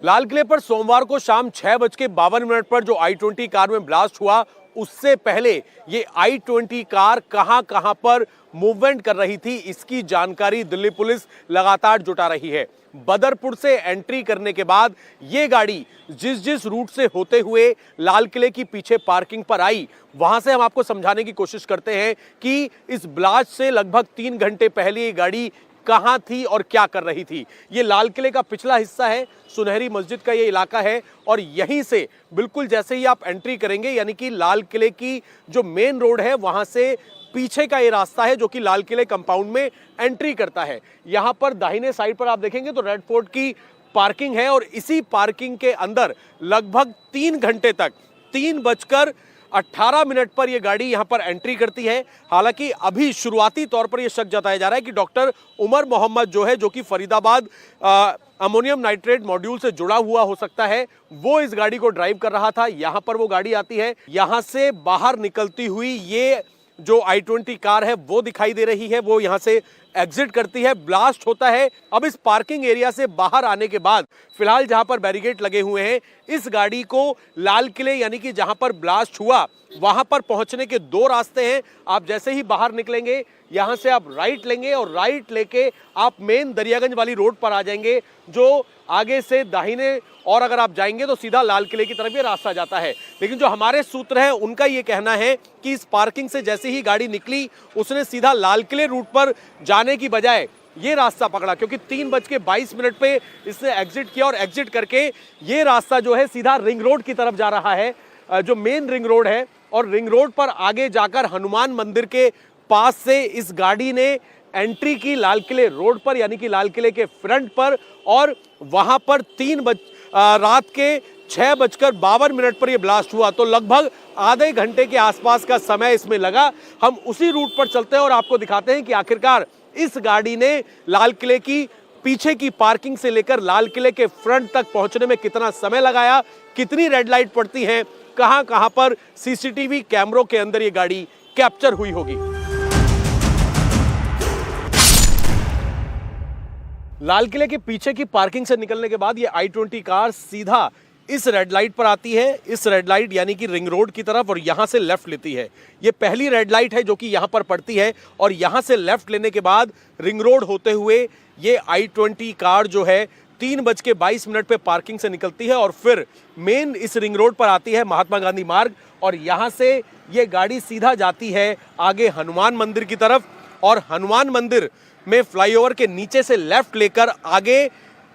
लाल किले पर सोमवार को शाम 6:52 पर जो i20 कार में ब्लास्ट हुआ, उससे पहले ये i20 कार कहां पर मूवमेंट कर रही थी, इसकी जानकारी दिल्ली पुलिस लगातार जुटा रही है। बदरपुर से एंट्री करने के बाद ये गाड़ी जिस रूट से होते हुए लाल किले की पीछे पार्किंग पर आई, वहां से हम आपको समझाने की कोशिश करते हैं कि इस ब्लास्ट से लगभग 3 घंटे पहले ये गाड़ी कहां थी और क्या कर रही थी। ये लाल किले का पिछला हिस्सा है, सुनहरी मस्जिद का ये इलाका है और यहीं से बिल्कुल जैसे ही आप एंट्री करेंगे, यानी कि लाल किले की जो मेन रोड है वहां से पीछे का ये रास्ता है जो कि लाल किले कंपाउंड में एंट्री करता है। यहां पर दाहिने साइड पर आप देखेंगे तो रेड फोर्ट की पार्किंग है और इसी पार्किंग के अंदर लगभग 3 घंटे तक 3:18 पर यह गाड़ी यहां पर एंट्री करती है। हालांकि अभी शुरुआती तौर पर यह शक जताया जा रहा है कि डॉक्टर उमर मोहम्मद जो कि फरीदाबाद अमोनियम नाइट्रेट मॉड्यूल से जुड़ा हुआ हो सकता है, वो इस गाड़ी को ड्राइव कर रहा था। यहां पर वो गाड़ी आती है, यहां से बाहर निकलती हुई ये जो i20 कार है वो दिखाई दे रही है, वो यहां से एग्जिट करती है, ब्लास्ट होता है। अब इस पार्किंग एरिया से बाहर आने के बाद फिलहाल जहां पर बैरिकेड लगे हुए हैं, इस गाड़ी को लाल किले यानी कि जहां पर ब्लास्ट हुआ वहां पर पहुंचने के 2 रास्ते हैं। आप जैसे ही बाहर निकलेंगे यहां से आप राइट लेंगे और राइट लेके आप मेन दरियागंज वाली रोड पर आ जाएंगे, जो आगे से दाहिने और अगर आप जाएंगे तो सीधा लाल किले की तरफ ये रास्ता जाता है। लेकिन जो हमारे सूत्र हैं उनका ये कहना है कि इस पार्किंग से जैसे ही गाड़ी निकली उसने सीधा लाल किले रूट पर जाने की बजाय ये रास्ता पकड़ा, क्योंकि 3:22 पे इसने एग्जिट किया और एग्जिट करके ये रास्ता जो है सीधा रिंग रोड की तरफ जा रहा है, जो मेन रिंग रोड है। और रिंग रोड पर आगे जाकर हनुमान मंदिर के पास से इस गाड़ी ने एंट्री की लाल किले रोड पर, यानी कि लाल किले के फ्रंट पर, और वहां पर रात के 6:52 पर यह ब्लास्ट हुआ। तो लगभग आधे घंटे के आसपास का समय इसमें लगा। हम उसी रूट पर चलते हैं और आपको दिखाते हैं कि आखिरकार इस गाड़ी ने लाल किले की पीछे की पार्किंग से लेकर लाल किले के फ्रंट तक पहुंचने में कितना समय लगाया, कितनी रेड लाइट पड़ती हैं, कहां पर सीसीटीवी कैमरों के अंदर ये गाड़ी कैप्चर हुई होगी। लाल किले के पीछे की पार्किंग से निकलने के बाद ये i20 कार सीधा इस रेड लाइट पर आती है, इस रेड लाइट यानी कि रिंग रोड की तरफ, और यहां से लेफ्ट लेती है। ये पहली रेड लाइट है जो कि यहां पर पड़ती है और यहां से लेफ्ट लेने के बाद रिंग रोड होते हुए ये i20 कार जो है 3:22 पे पार्किंग से निकलती है और फिर मेन इस रिंग रोड पर आती है, महात्मा गांधी मार्ग, और यहां से ये गाड़ी सीधा जाती है आगे हनुमान मंदिर की तरफ और हनुमान मंदिर में फ्लाईओवर के नीचे से लेफ्ट लेकर आगे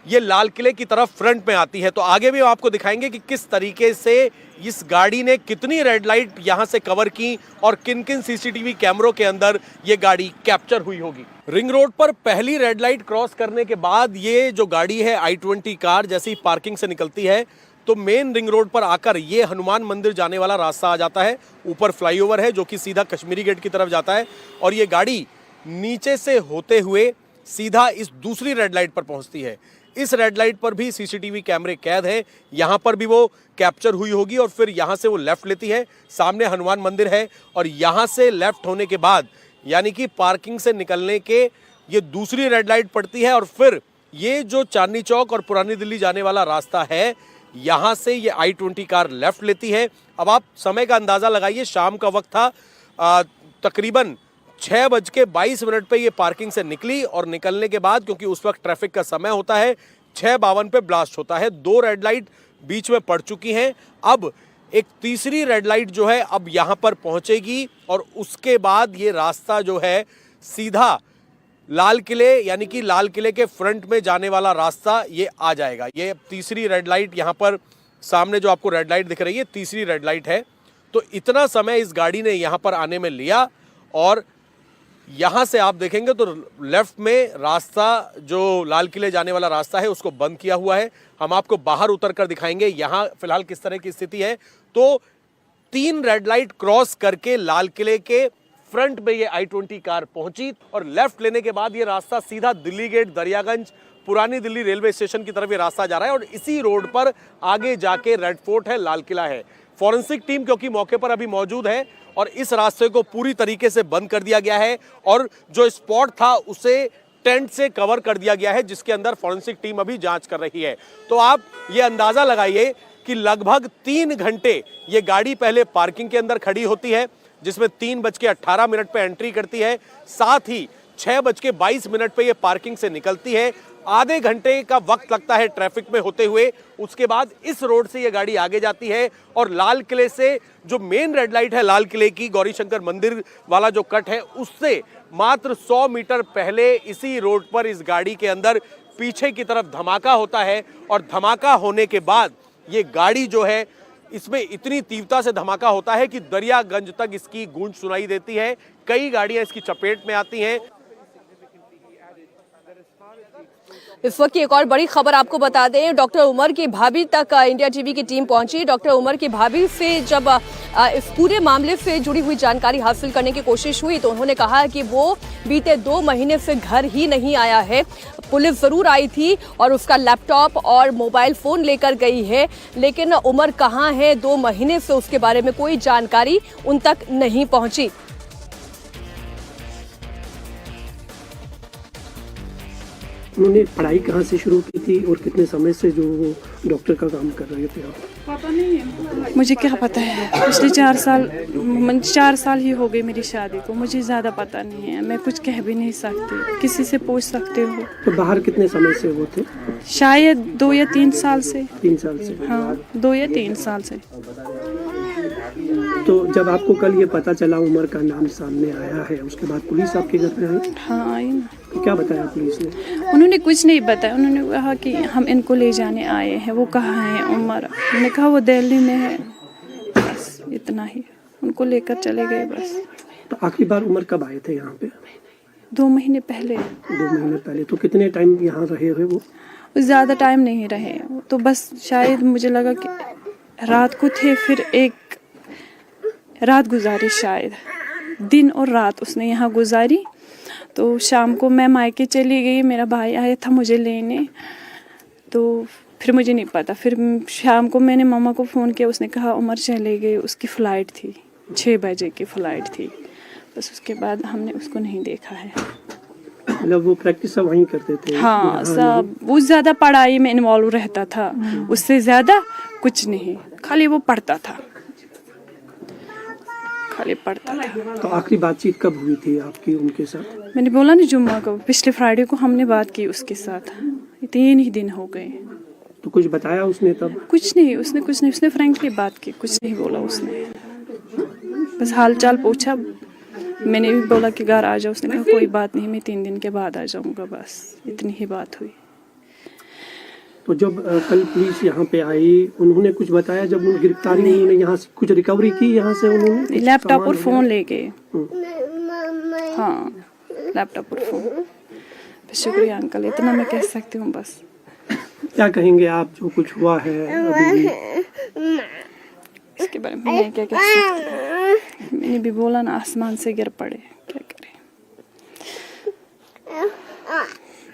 ये लाल किले की तरफ फ्रंट में आती है। तो आगे भी आपको दिखाएंगे कि किस तरीके से इस गाड़ी ने कितनी रेड लाइट यहां से कवर की और किन किन सीसीटीवी कैमरों के अंदर ये गाड़ी कैप्चर हुई होगी। रिंग रोड पर पहली रेड लाइट क्रॉस करने के बाद ये जो गाड़ी है i20 कार जैसे ही पार्किंग से निकलती है तो मेन रिंग रोड पर आकर ये हनुमान मंदिर जाने वाला रास्ता आ जाता है। ऊपर फ्लाईओवर है जो कि सीधा कश्मीरी गेट की तरफ जाता है और ये गाड़ी नीचे से होते हुए सीधा इस दूसरी रेड लाइट पर पहुंचती है। इस रेड लाइट पर भी सीसीटीवी कैमरे कैद हैं, यहां पर भी वो कैप्चर हुई होगी और फिर यहां से वो लेफ्ट लेती है, सामने हनुमान मंदिर है और यहां से लेफ्ट होने के बाद यानी कि पार्किंग से निकलने के ये दूसरी रेड लाइट पड़ती है और फिर ये जो चांदनी चौक और पुरानी दिल्ली जाने वाला रास्ता है, यहां से ये i20 कार लेफ्ट लेती है। अब आप समय का अंदाजा लगाइए, शाम का वक्त था, तकरीबन 6:22 पे ये पार्किंग से निकली और निकलने के बाद क्योंकि उस वक्त ट्रैफिक का समय होता है 6:52 पे ब्लास्ट होता है। 2 रेड लाइट बीच में पड़ चुकी हैं। अब एक तीसरी रेड लाइट जो है अब यहां पर पहुंचेगी और उसके बाद ये रास्ता जो है सीधा लाल किले यानी कि लाल किले के फ्रंट में जाने वाला रास्ता ये आ जाएगा। ये तीसरी रेड लाइट यहां पर सामने जो आपको रेड लाइट दिख रही है तीसरी रेड लाइट है। तो इतना समय इस गाड़ी ने यहां पर आने में लिया और यहां से आप देखेंगे तो लेफ्ट में रास्ता जो लाल किले जाने वाला रास्ता है उसको बंद किया हुआ है। हम आपको बाहर उतर कर दिखाएंगे यहां फिलहाल किस तरह की स्थिति है। तो 3 रेड लाइट क्रॉस करके लाल किले के फ्रंट में ये i20 कार पहुंची और लेफ्ट लेने के बाद ये रास्ता सीधा दिल्ली गेट, दरियागंज, पुरानी दिल्ली रेलवे स्टेशन की तरफ ये रास्ता जा रहा है और इसी रोड पर आगे जाके रेड फोर्ट है, लाल किला है। फॉरेंसिक टीम क्योंकि मौके पर अभी मौजूद है और इस रास्ते को पूरी तरीके से बंद कर दिया गया है और जो स्पॉट था उसे टेंट से कवर कर दिया गया है, जिसके अंदर फॉरेंसिक टीम अभी जांच कर रही है। तो आप ये अंदाजा लगाइए कि लगभग 3 घंटे ये गाड़ी पहले पार्किंग के अंदर खड़ी होती है, जिसमें 3:18 पे एंट्री करती है, साथ ही 6:22 पे ये पार्किंग से निकलती है। आधे घंटे का वक्त लगता है ट्रैफिक में होते हुए। उसके बाद इस रोड से ये गाड़ी आगे जाती है और लाल किले से जो मेन रेड लाइट है लाल किले की, गौरी शंकर मंदिर वाला जो कट है, उससे मात्र 100 मीटर पहले इसी रोड पर इस गाड़ी के अंदर पीछे की तरफ धमाका होता है। और धमाका होने के बाद ये गाड़ी जो है, इसमें इतनी तीव्रता से धमाका होता है कि दरियागंज तक इसकी गूंज सुनाई देती है। कई गाड़ियां इसकी चपेट में आती हैं। इस वक्त की एक और बड़ी खबर आपको बता दें, डॉक्टर उमर की भाभी तक इंडिया टीवी की टीम पहुंची। डॉक्टर उमर की भाभी से जब इस पूरे मामले से जुड़ी हुई जानकारी हासिल करने की कोशिश हुई तो उन्होंने कहा कि वो बीते 2 महीने से घर ही नहीं आया है। पुलिस जरूर आई थी और उसका लैपटॉप और मोबाइल फोन लेकर गई है, लेकिन उमर कहाँ है 2 महीने से उसके बारे में कोई जानकारी उन तक नहीं पहुंची। उन्होंने पढ़ाई कहाँ से शुरू की थी और कितने समय से जो वो डॉक्टर का काम कर रहे थे? आप पता नहीं है, मुझे क्या पता है। पिछले 4 साल ही हो गए मेरी शादी को, मुझे ज़्यादा पता नहीं है। मैं कुछ कह भी नहीं सकती, किसी से पूछ सकते हो। तो बाहर कितने समय से वो थे? शायद 2 या 3 साल से। 3 साल से? हाँ, 2 या 3 साल से। तो जब आपको कल ये पता चला उमर का नाम सामने आया है, उसके बाद पुलिस आपके घर पे आई? हाँ, आई ना। तो क्या बताया पुलिस ने? उन्होंने कुछ नहीं बताया। उन्होंने कहा कि हम इनको ले जाने आए हैं। वो कहाँ है उमर? मैंने कहा वो दिल्ली में है, बस इतना ही। उनको लेकर चले गए बस। तो आखिरी बार उमर कब आए थे यहाँ पे? 2 महीने पहले। 2 महीने पहले। तो कितने टाइम यहाँ रहे हुए वो? ज़्यादा टाइम नहीं रहे, तो बस शायद मुझे लगा कि रात को थे, फिर एक रात गुजारी, शायद दिन और रात उसने यहाँ गुजारी। तो शाम को मैं मायके चली गई, मेरा भाई आया था मुझे लेने, तो फिर मुझे नहीं पता। फिर शाम को मैंने मामा को फ़ोन किया, उसने कहा उमर चले गए, उसकी फ़्लाइट थी, 6 बजे की फ़्लाइट थी। बस उसके बाद हमने उसको नहीं देखा है। मतलब वो प्रैक्टिस सब वहीं करते थे? हाँ, सब। वो ज़्यादा पढ़ाई में इन्वॉल्व रहता था, उससे ज़्यादा कुछ नहीं, खाली वो पढ़ता था, खाली पढ़ता था। तो आखिरी बातचीत कब हुई थी आपकी उनके साथ? मैंने बोला ना, जुम्मा को, पिछले फ्राइडे को हमने बात की उसके साथ। 3 ही दिन हो गए। तो कुछ बताया उसने तब? कुछ नहीं, उसने कुछ नहीं, उसने फ्रैंकली बात की, कुछ नहीं बोला उसने। बस हाल चाल पूछा, मैंने भी बोला कि घर आ जाओ, उसने कहा कोई बात नहीं, मैं 3 दिन के बाद आ जाऊंगा, बस इतनी ही बात हुई। तो जब कल पुलिस यहाँ पे आई, उन्होंने कुछ बताया? जब वो गिरफ्तारी उन्होंने यहाँ से कुछ रिकवरी की, यहाँ से उन्होंने लैपटॉप और फोन ले गए। हाँ, लैपटॉप और फोन। शुक्रिया अंकल, इतना मैं कह सकती हूँ बस। क्या कहेंगे आप जो कुछ हुआ है अभी? इसके बारे में मैं क्या कह सकती हूँ? मैंने भी बोला ना, आसमान से गिर पड़े, क्या करें।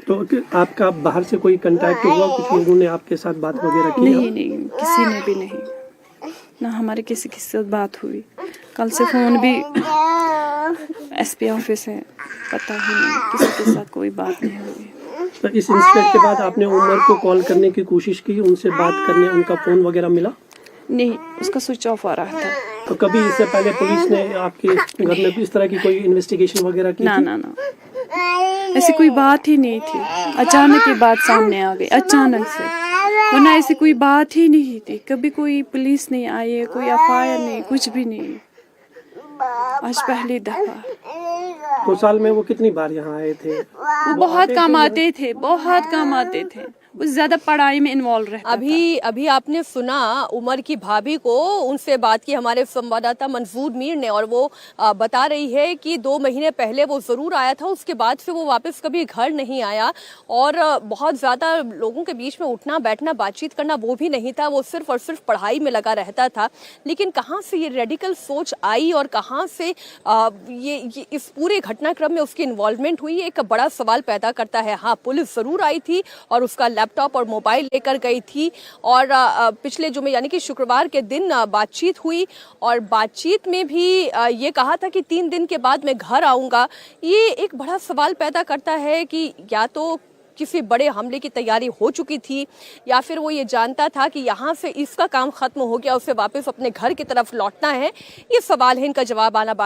तो आपका बाहर से कोई कांटेक्ट हुआ? कुछ लोगों ने आपके साथ बात वगैरह की? नहीं, किसी ने भी नहीं, ना हमारे किसी के साथ बात हुई। कल से फोन भी एसपी ऑफिस है, पता ही नहीं, किसी के साथ कोई बात नहीं हुई। तो इस इंसिडेंट के बाद आपने उमर को कॉल करने की कोशिश की, उनसे बात करने, उनका फोन वगैरह मिला? नहीं, उसका स्विच ऑफ आ रहा था। तो कभी इससे पहले पुलिस ने आपके घर में इस तरह की कोई इन्वेस्टिगेशन वगैरह की? ना, ऐसी कोई बात ही नहीं थी। अचानक ये बात सामने आ गई, अचानक से, वरना ऐसी कोई बात ही नहीं थी। कभी कोई पुलिस नहीं आई, कोई एफआईआर नहीं, कुछ भी नहीं। आज पहली दफा। 2 साल में वो कितनी बार यहाँ आए थे? वो बहुत कम आते थे, बहुत कम आते थे। वो ज्यादा पढ़ाई में इन्वॉल्व रहता था। अभी आपने सुना उमर की भाभी को, उनसे बात की हमारे संवाददाता मंजूर मीर ने, और वो बता रही है कि 2 महीने पहले वो जरूर आया था, उसके बाद से वो वापस कभी घर नहीं आया, और बहुत ज्यादा लोगों के बीच में उठना बैठना बातचीत करना वो भी नहीं था, वो सिर्फ और सिर्फ पढ़ाई में लगा रहता था। लेकिन कहाँ से ये रेडिकल सोच आई और कहाँ से ये इस पूरे घटनाक्रम में उसकी इन्वॉल्वमेंट हुई, एक बड़ा सवाल पैदा करता है। हाँ, पुलिस जरूर आई थी और उसका लैपटॉप और मोबाइल लेकर गई थी और पिछले जुमे यानी कि शुक्रवार के दिन बातचीत हुई और बातचीत में भी ये कहा था कि 3 दिन के बाद मैं घर आऊँगा। ये एक बड़ा सवाल पैदा करता है कि या तो किसी बड़े हमले की तैयारी हो चुकी थी या फिर वो ये जानता था कि यहाँ से इसका काम खत्म हो गया, उसे वापस अपने घर की तरफ लौटना है। ये सवाल है, इनका जवाब आना बाकी